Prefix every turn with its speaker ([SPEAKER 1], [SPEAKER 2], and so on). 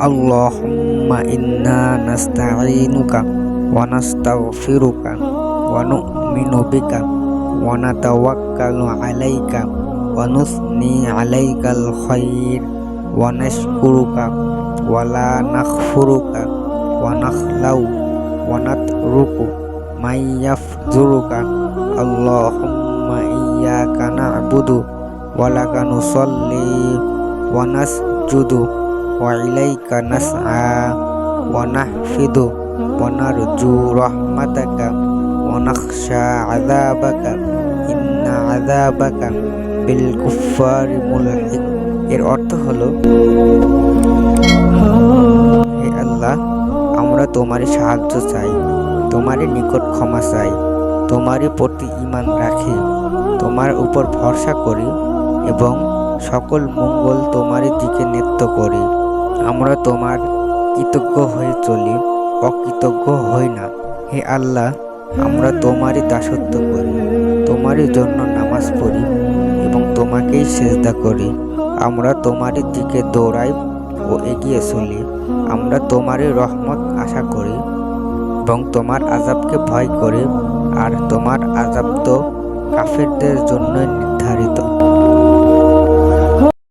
[SPEAKER 1] আল্লাহুম্মা ইন্না নাস্তাঈনুকা ওয়া নাস্তাগফিরুকা ওয়া নু'মিনু বিকা ওয়া নাতাওয়াক্কালু আলাইকা ওয়া নুসনি আলাইকাল খায়র ওয়া নাশকুরুকা ওয়া লা নাগফিরুকা ওয়া নাখলাউ ওয়া নাতরুকু মান ইয়াফজুরুকা। আল্লাহুম্মা ইয়্যাকা না'বুদু ওয়া লাকা নুসাল্লি ওয়া নাসজুদু ওয়া ইলাইকা নাসআ ওয়া নাহফিদু ওয়া নারজু রাহমাতাকা ওয়া নাখশা আযাবাকা ইন্না আযাবাকা বিল কুফফারি মুলহিক। এর অর্থ হলো, হে আল্লাহ, আমরা তোমারই সাহায্য চাই, তোমারই নিকট ক্ষমা চাই, তোমারই প্রতি ঈমান রাখি, তোমার উপর ভরসা করি এবং সকল মঙ্গল তোমারই দিকে নেত্য করি। আমরা তোমার কৃতজ্ঞ হয়ে চলি, অকৃতজ্ঞ হই না। হে আল্লাহ, আমরা তোমারই দাসত্ব করি, তোমারই জন্য নামাজ পড়ি এবং তোমাকেই সিজদা করি। আমরা তোমারই দিকে দৌড়াই ও এগিয়ে চলি। আমরা তোমারই রহমত আশা করি এবং তোমার আযাবকে ভয় করি, আর তোমার আযাব তো কাফেরদের জন্য